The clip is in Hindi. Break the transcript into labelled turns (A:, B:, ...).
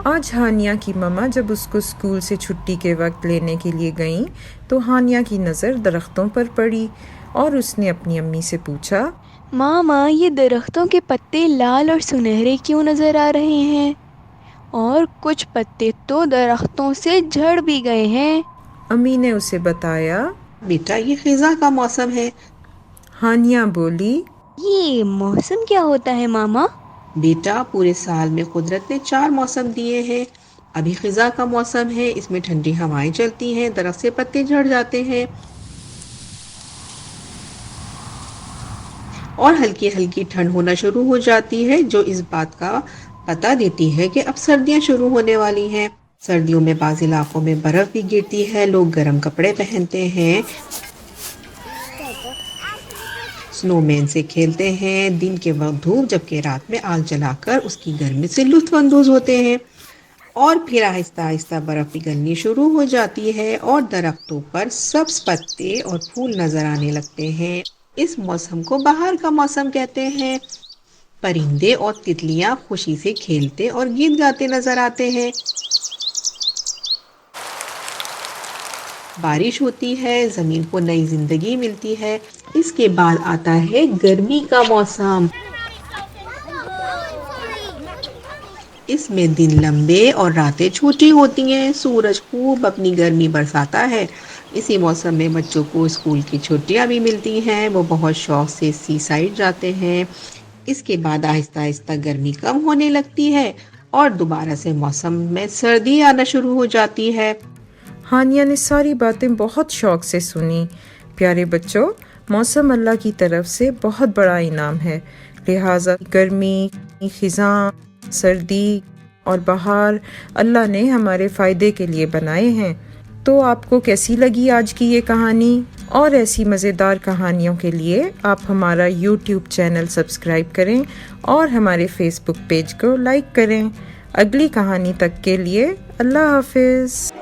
A: आज हानिया की मम्मा जब उसको स्कूल से छुट्टी के वक्त लेने के लिए गईं तो हानिया की नज़र दरख्तों पर पड़ी और उसने अपनी अम्मी से पूछा,
B: मामा, ये दरख्तों के पत्ते लाल और सुनहरे क्यों नज़र आ रहे हैं? और कुछ पत्ते तो दरख्तों से झड़ भी गए हैं।
A: अम्मी ने उसे बताया।
C: बेटा, ये खिजा का मौसम है।
A: हानिया बोली,
B: ये मौसम क्या होता है मामा?
C: बेटा, पूरे साल में कुदरत ने 4 मौसम दिए हैं। अभी खिजा का मौसम है, इसमें ठंडी हवाएं चलती हैं, दरख्त से पत्ते झड़ जाते हैं और हल्की हल्की ठंड होना शुरू हो जाती है, जो इस बात का पता देती है कि अब सर्दियां शुरू होने वाली हैं। सर्दियों में बाज़ इलाकों में बर्फ भी गिरती है, लोग गर्म कपड़े पहनते हैं, स्नोमैन से खेलते हैं, दिन के वक्त धूप जबकि रात में आग जलाकर उसकी गर्मी से लुत्फानंदोज होते हैं। और फिर आहिस्ता आहिस्ता बर्फ पिघलनी शुरू हो जाती है और दरख्तों पर सब्ज पत्ते और फूल नजर आने लगते हैं। इस मौसम को बहार का मौसम कहते हैं। परिंदे और तितलियां खुशी से खेलते और गीत गाते नजर आते हैं। बारिश होती है, जमीन को नई जिंदगी मिलती है। इसके बाद आता है गर्मी का मौसम। इसमें दिन लंबे और रातें छोटी होती हैं, सूरज खूब अपनी गर्मी बरसाता है। इसी मौसम में बच्चों को स्कूल की छुट्टियां भी मिलती हैं, वो बहुत शौक से सी साइड जाते हैं। इसके बाद आहिस्ता आहिस्ता गर्मी कम होने लगती है और दोबारा से मौसम में सर्दी आना शुरू हो जाती है।
A: हानिया ने सारी बातें बहुत शौक से सुनी। प्यारे बच्चों, मौसम अल्लाह की तरफ से बहुत बड़ा इनाम है, लिहाजा गर्मी, खिज़ां, सर्दी और बहार अल्लाह ने हमारे फ़ायदे के लिए बनाए हैं। तो आपको कैसी लगी आज की ये कहानी? और ऐसी मज़ेदार कहानियों के लिए आप हमारा YouTube चैनल सब्सक्राइब करें और हमारे Facebook पेज को लाइक करें। अगली कहानी तक के लिए अल्लाह हाफिज़।